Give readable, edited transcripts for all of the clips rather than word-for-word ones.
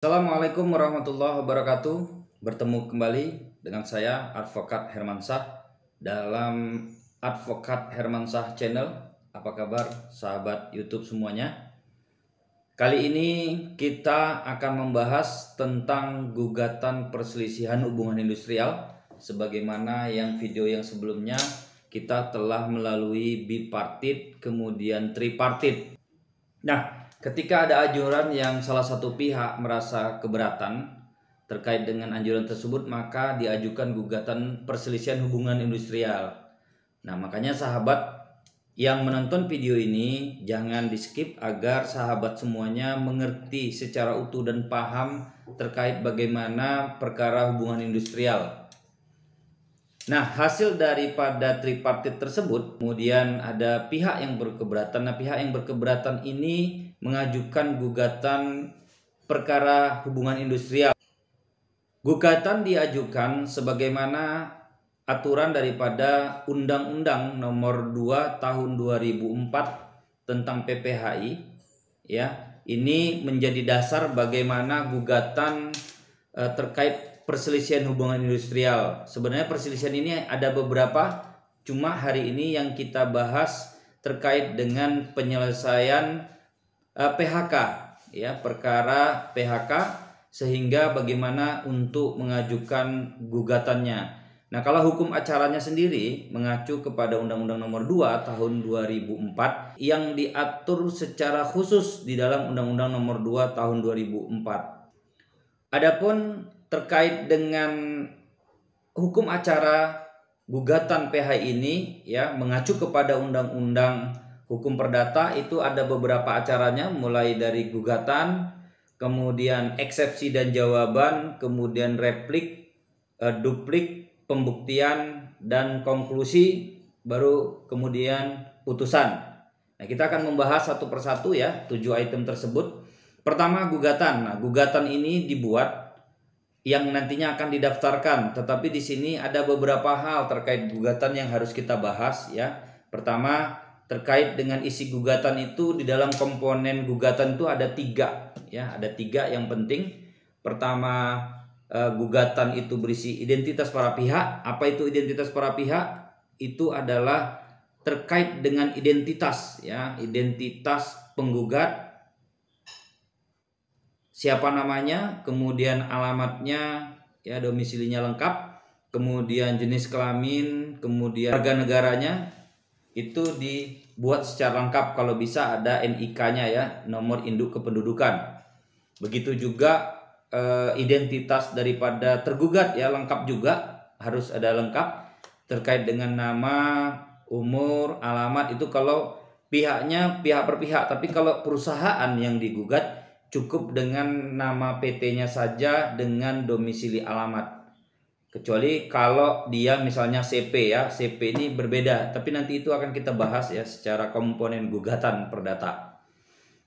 Assalamualaikum warahmatullahi wabarakatuh. Bertemu kembali dengan saya Advokat Hermansyah dalam Advokat Hermansyah Channel. Apa kabar sahabat YouTube semuanya? Kali ini kita akan membahas tentang gugatan perselisihan hubungan industrial. Sebagaimana yang video yang sebelumnya kita telah melalui bipartit kemudian tripartit. Nah, ketika ada anjuran yang salah satu pihak merasa keberatan terkait dengan anjuran tersebut, maka diajukan gugatan perselisihan hubungan industrial. Nah, makanya sahabat yang menonton video ini jangan di-skip agar sahabat semuanya mengerti secara utuh dan paham terkait bagaimana perkara hubungan industrial. Nah, hasil daripada tripartit tersebut, kemudian ada pihak yang berkeberatan. Nah, pihak yang berkeberatan ini mengajukan gugatan perkara hubungan industrial. Gugatan diajukan sebagaimana aturan daripada Undang-Undang Nomor 2 Tahun 2004 tentang PPHI, ya. Ini menjadi dasar bagaimana gugatan terkait perselisihan hubungan industrial. Sebenarnya perselisihan ini ada beberapa, cuma hari ini yang kita bahas terkait dengan penyelesaian PHK, ya, perkara PHK, sehingga bagaimana untuk mengajukan gugatannya. Nah, kalau hukum acaranya sendiri mengacu kepada Undang-Undang Nomor 2 Tahun 2004 yang diatur secara khusus di dalam Undang-Undang Nomor 2 Tahun 2004. Adapun terkait dengan hukum acara gugatan PH ini, ya, mengacu kepada Undang-Undang Hukum Perdata, itu ada beberapa acaranya, mulai dari gugatan, kemudian eksepsi dan jawaban, kemudian replik, duplik, pembuktian, dan konklusi, baru kemudian putusan. Nah, kita akan membahas satu persatu, ya, 7 item tersebut. Pertama, gugatan. Nah, gugatan ini dibuat yang nantinya akan didaftarkan, tetapi di sini ada beberapa hal terkait gugatan yang harus kita bahas, ya. Pertama, terkait dengan isi gugatan itu, di dalam komponen gugatan itu ada 3, ya, ada 3 yang penting. Pertama, gugatan itu berisi identitas para pihak. Apa itu identitas para pihak? Itu adalah terkait dengan identitas, ya, identitas penggugat, siapa namanya, kemudian alamatnya, ya, domisilinya lengkap, kemudian jenis kelamin, kemudian warga negaranya, itu dibuat secara lengkap. Kalau bisa ada NIK-nya, ya, nomor induk kependudukan. Begitu juga identitas daripada tergugat, ya, lengkap juga, harus ada lengkap terkait dengan nama, umur, alamat. Itu kalau pihaknya pihak per pihak. Tapi kalau perusahaan yang digugat, cukup dengan nama PT-nya saja dengan domisili alamat. Kecuali kalau dia misalnya CP, ya, CP ini berbeda, tapi nanti itu akan kita bahas, ya, secara komponen gugatan perdata.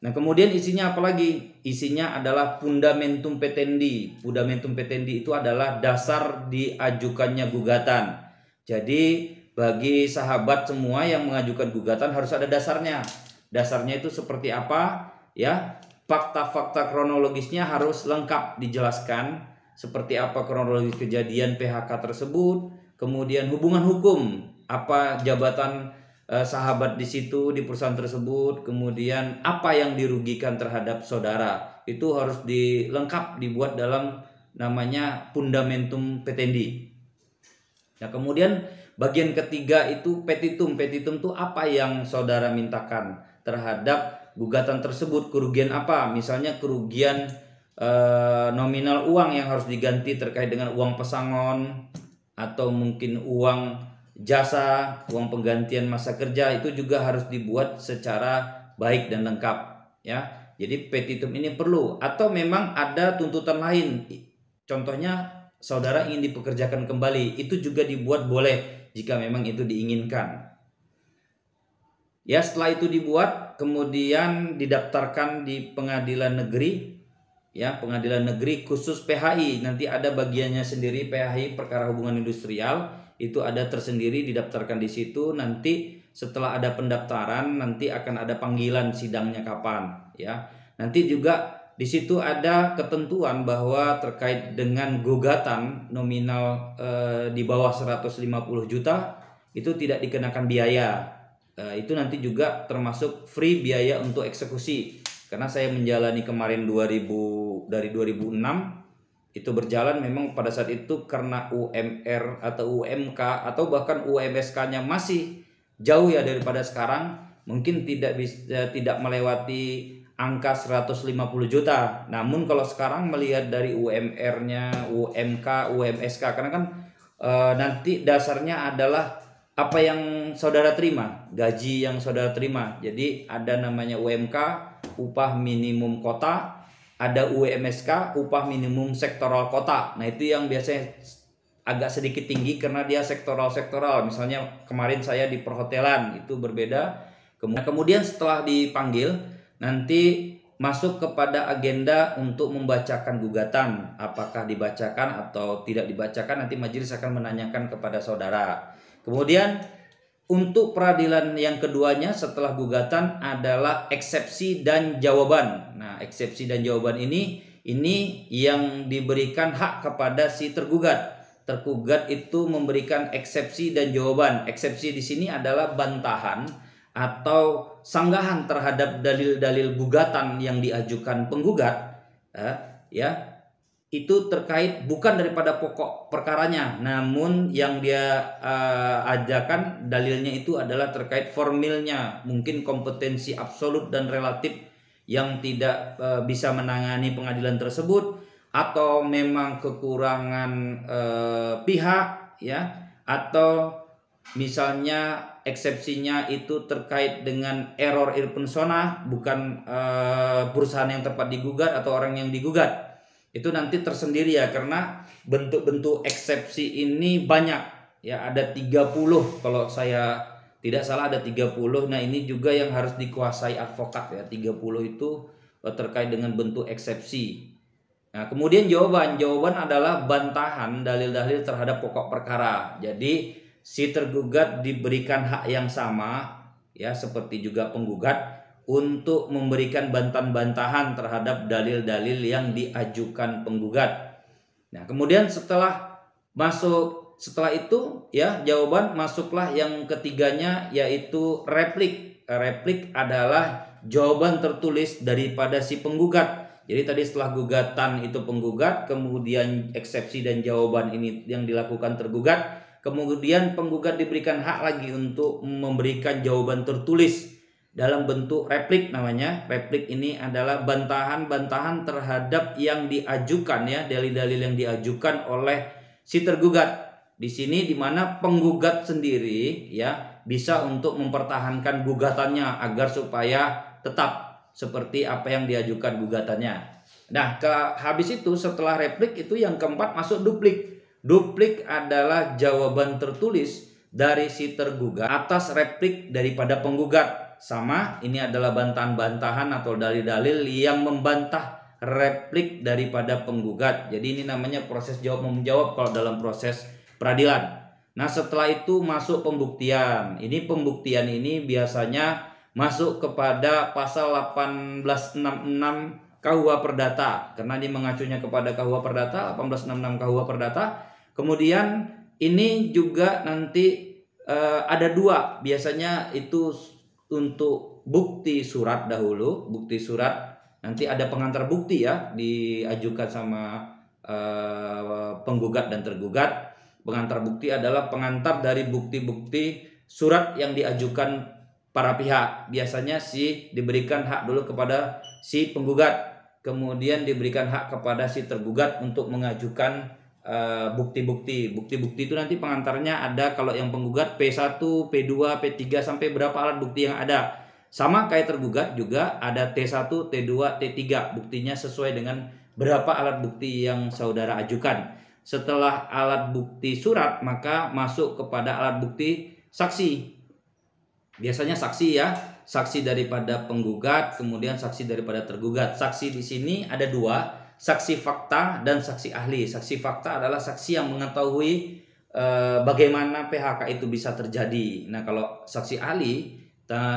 Nah, kemudian isinya apa lagi? Isinya adalah fundamentum petendi. Fundamentum petendi itu adalah dasar diajukannya gugatan. Jadi bagi sahabat semua yang mengajukan gugatan harus ada dasarnya. Dasarnya itu seperti apa, ya? Fakta-fakta kronologisnya harus lengkap dijelaskan, seperti apa kronologis kejadian PHK tersebut, kemudian hubungan hukum, apa jabatan sahabat di situ di perusahaan tersebut, kemudian apa yang dirugikan terhadap saudara. Itu harus dilengkap, dibuat dalam namanya fundamentum petendi. Nah, kemudian bagian ketiga itu petitum. Petitum itu apa yang saudara mintakan terhadap gugatan tersebut, kerugian apa, misalnya kerugian nominal uang yang harus diganti terkait dengan uang pesangon, atau mungkin uang jasa, uang penggantian masa kerja, itu juga harus dibuat secara baik dan lengkap, ya. Jadi petitum ini perlu. Atau memang ada tuntutan lain, contohnya saudara ingin dipekerjakan kembali, itu juga dibuat boleh jika memang itu diinginkan. Ya, setelah itu dibuat, kemudian didaftarkan di pengadilan negeri, ya, pengadilan negeri khusus PHI. Nanti ada bagiannya sendiri, PHI perkara hubungan industrial, itu ada tersendiri, didaftarkan di situ. Nanti setelah ada pendaftaran, nanti akan ada panggilan sidangnya kapan, ya. Nanti juga di situ ada ketentuan bahwa terkait dengan gugatan nominal di bawah 150 juta itu tidak dikenakan biaya. Itu nanti juga termasuk free biaya untuk eksekusi. Karena saya menjalani kemarin dari 2006 itu berjalan, memang pada saat itu karena UMR atau UMK atau bahkan UMSK-nya masih jauh ya daripada sekarang, mungkin tidak melewati angka 150 juta. Namun kalau sekarang melihat dari UMR-nya, UMK, UMSK, karena kan nanti dasarnya adalah apa yang saudara terima, gaji yang saudara terima. Jadi ada namanya UMK, upah minimum kota, ada UMSK, upah minimum sektoral kota. Nah itu yang biasanya agak sedikit tinggi karena dia sektoral. Misalnya kemarin saya di perhotelan itu berbeda. Kemudian setelah dipanggil nanti masuk kepada agenda untuk membacakan gugatan. Apakah dibacakan atau tidak dibacakan, nanti majelis akan menanyakan kepada saudara. Kemudian untuk peradilan yang keduanya setelah gugatan adalah eksepsi dan jawaban. Nah, eksepsi dan jawaban ini yang diberikan hak kepada si tergugat. Tergugat itu memberikan eksepsi dan jawaban. Eksepsi di sini adalah bantahan atau sanggahan terhadap dalil-dalil gugatan yang diajukan penggugat, ya. Itu terkait bukan daripada pokok perkaranya, namun yang dia ajakan dalilnya itu adalah terkait formilnya, mungkin kompetensi absolut dan relatif yang tidak bisa menangani pengadilan tersebut, atau memang kekurangan pihak, ya, atau misalnya eksepsinya itu terkait dengan error persona, bukan perusahaan yang tepat digugat atau orang yang digugat. Itu nanti tersendiri ya, karena bentuk-bentuk eksepsi ini banyak ya, ada 30 kalau saya tidak salah, ada 30. Nah ini juga yang harus dikuasai advokat ya, 30 itu terkait dengan bentuk eksepsi. Nah kemudian jawaban adalah bantahan dalil-dalil terhadap pokok perkara. Jadi si tergugat diberikan hak yang sama ya, seperti juga penggugat, untuk memberikan bantahan terhadap dalil-dalil yang diajukan penggugat. Nah, kemudian setelah itu ya jawaban, masuklah yang ketiganya yaitu replik. Replik adalah jawaban tertulis daripada si penggugat. Jadi tadi setelah gugatan itu penggugat, kemudian eksepsi dan jawaban ini yang dilakukan tergugat, kemudian penggugat diberikan hak lagi untuk memberikan jawaban tertulis dalam bentuk replik namanya. Replik ini adalah bantahan terhadap yang diajukan ya, dalil-dalil yang diajukan oleh si tergugat. Di sini dimana penggugat sendiri ya bisa untuk mempertahankan gugatannya agar supaya tetap seperti apa yang diajukan gugatannya. Nah, habis itu setelah replik itu yang keempat masuk duplik. Duplik adalah jawaban tertulis dari si tergugat atas replik daripada penggugat. Sama, ini adalah bantahan-bantahan atau dalil-dalil yang membantah replik daripada penggugat. Jadi ini namanya proses jawab menjawab kalau dalam proses peradilan. Nah setelah itu masuk pembuktian. Ini pembuktian ini biasanya masuk kepada pasal 1866 KUH Perdata, karena ini mengacunya kepada KUH Perdata, 1866 KUH Perdata. Kemudian ini juga nanti ada dua, biasanya itu untuk bukti surat dahulu. Bukti surat nanti ada pengantar bukti ya, diajukan sama penggugat dan tergugat. Pengantar bukti adalah pengantar dari bukti-bukti surat yang diajukan para pihak. Biasanya diberikan hak dulu kepada si penggugat, kemudian diberikan hak kepada si tergugat untuk mengajukan bukti-bukti. Bukti-bukti itu nanti pengantarnya ada, kalau yang penggugat P1, P2, P3 sampai berapa alat bukti yang ada. Sama kayak tergugat juga ada T1, T2, T3. Buktinya sesuai dengan berapa alat bukti yang saudara ajukan. Setelah alat bukti surat, maka masuk kepada alat bukti saksi. Biasanya saksi ya, saksi daripada penggugat, kemudian saksi daripada tergugat. Saksi di sini ada dua, saksi fakta dan saksi ahli. Saksi fakta adalah saksi yang mengetahui bagaimana PHK itu bisa terjadi. Nah kalau saksi ahli,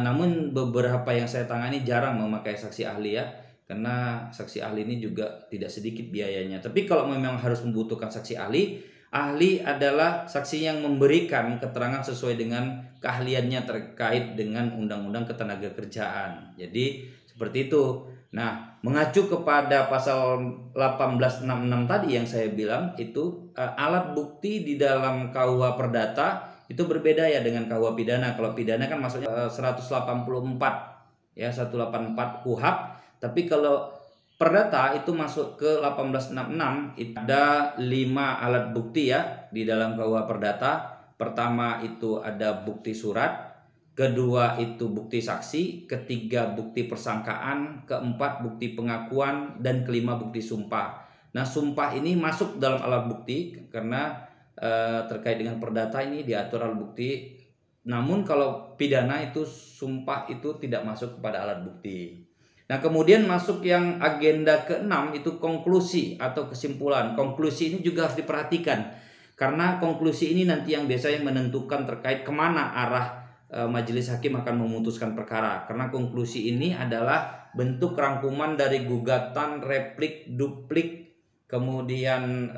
namun beberapa yang saya tangani jarang memakai saksi ahli ya. karena saksi ahli ini juga tidak sedikit biayanya. Tapi kalau memang harus membutuhkan saksi ahli, ahli adalah saksi yang memberikan keterangan sesuai dengan keahliannya terkait dengan undang-undang ketenagakerjaan. Jadi seperti itu. Nah, mengacu kepada pasal 1866 tadi yang saya bilang itu, alat bukti di dalam KUH Perdata itu berbeda ya dengan KUH Pidana. Kalau pidana kan maksudnya 184 ya, 184 KUHP. Tapi kalau Perdata itu masuk ke 1866, itu ada 5 alat bukti ya di dalam KUH Perdata. Pertama itu ada bukti surat, kedua itu bukti saksi, ketiga bukti persangkaan, keempat bukti pengakuan, dan kelima bukti sumpah. Nah, sumpah ini masuk dalam alat bukti karena terkait dengan perdata ini diatur alat bukti. Namun kalau pidana itu sumpah itu tidak masuk kepada alat bukti. Nah, kemudian masuk yang agenda ke-6 itu konklusi atau kesimpulan. Konklusi ini juga harus diperhatikan karena konklusi ini nanti yang biasanya menentukan terkait kemana arah majelis hakim akan memutuskan perkara. Karena konklusi ini adalah bentuk rangkuman dari gugatan, replik, duplik, kemudian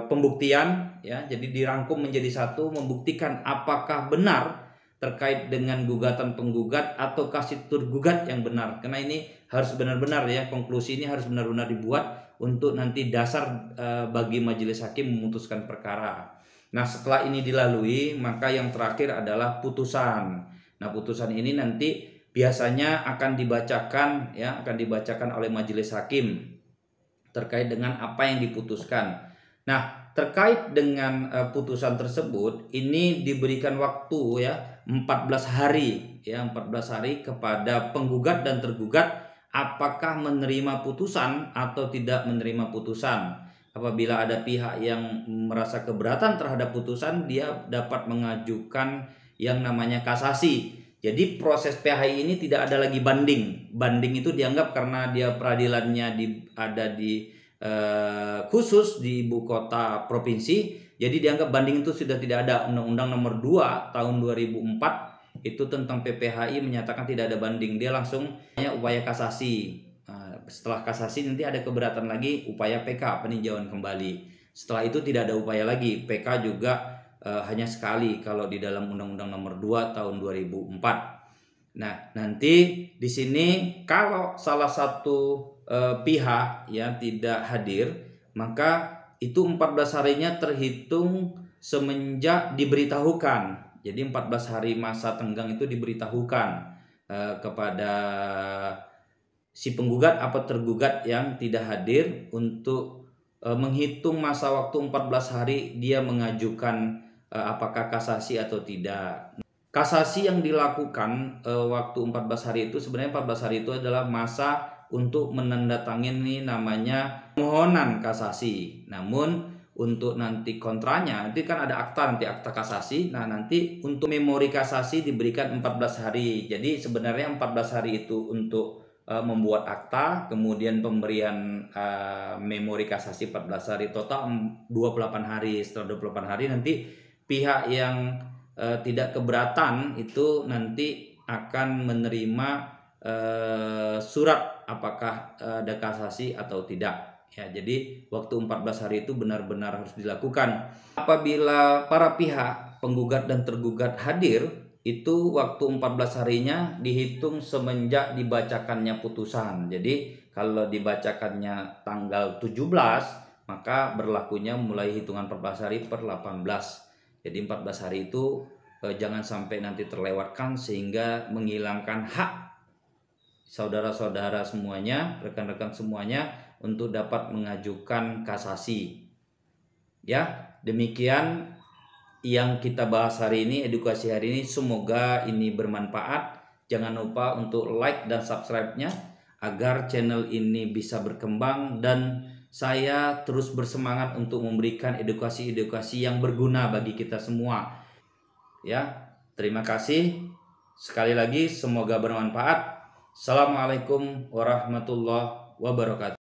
pembuktian ya. Jadi dirangkum menjadi satu, membuktikan apakah benar terkait dengan gugatan penggugat ataukah si tergugat yang benar. Karena ini harus benar-benar ya, konklusi ini harus benar-benar dibuat untuk nanti dasar bagi majelis hakim memutuskan perkara. Nah, setelah ini dilalui, maka yang terakhir adalah putusan. Nah, putusan ini nanti biasanya akan dibacakan ya, akan dibacakan oleh majelis hakim terkait dengan apa yang diputuskan. Nah, terkait dengan putusan tersebut ini diberikan waktu ya 14 hari ya, 14 hari kepada penggugat dan tergugat apakah menerima putusan atau tidak menerima putusan. Apabila ada pihak yang merasa keberatan terhadap putusan, dia dapat mengajukan yang namanya kasasi. Jadi proses PHI ini tidak ada lagi banding. Banding itu dianggap karena dia peradilannya ada di khusus di ibu kota provinsi, jadi dianggap banding itu sudah tidak ada. Undang-Undang Nomor 2 tahun 2004 itu tentang PPHI menyatakan tidak ada banding, dia langsung hanya upaya kasasi. Setelah kasasi nanti ada keberatan lagi, upaya PK, peninjauan kembali. Setelah itu tidak ada upaya lagi. PK juga hanya sekali kalau di dalam Undang-Undang Nomor 2 tahun 2004. Nah, nanti di sini kalau salah satu pihak ya tidak hadir, maka itu 14 harinya terhitung semenjak diberitahukan. Jadi 14 hari masa tenggang itu diberitahukan kepada si penggugat atau tergugat yang tidak hadir untuk menghitung masa waktu 14 hari dia mengajukan apakah kasasi atau tidak. Kasasi yang dilakukan waktu 14 hari itu, sebenarnya 14 hari itu adalah masa untuk menandatangani namanya permohonan kasasi. Namun untuk nanti kontranya, nanti kan ada akta, nanti akta kasasi. Nah, nanti untuk memori kasasi diberikan 14 hari. Jadi sebenarnya 14 hari itu untuk membuat akta, kemudian pemberian memori kasasi 14 hari, total 28 hari. Setelah 28 hari nanti pihak yang tidak keberatan itu nanti akan menerima surat apakah ada kasasi atau tidak ya. Jadi waktu 14 hari itu benar-benar harus dilakukan. Apabila para pihak penggugat dan tergugat hadir, itu waktu 14 harinya dihitung semenjak dibacakannya putusan. Jadi kalau dibacakannya tanggal 17, maka berlakunya mulai hitungan 14 hari per 18. Jadi 14 hari itu jangan sampai nanti terlewatkan sehingga menghilangkan hak saudara-saudara semuanya, rekan-rekan semuanya untuk dapat mengajukan kasasi. Ya, demikian yang kita bahas hari ini, edukasi hari ini. Semoga ini bermanfaat. Jangan lupa untuk like dan subscribe-nya agar channel ini bisa berkembang dan saya terus bersemangat untuk memberikan edukasi-edukasi yang berguna bagi kita semua. Ya, terima kasih. Sekali lagi semoga bermanfaat. Assalamualaikum warahmatullahi wabarakatuh.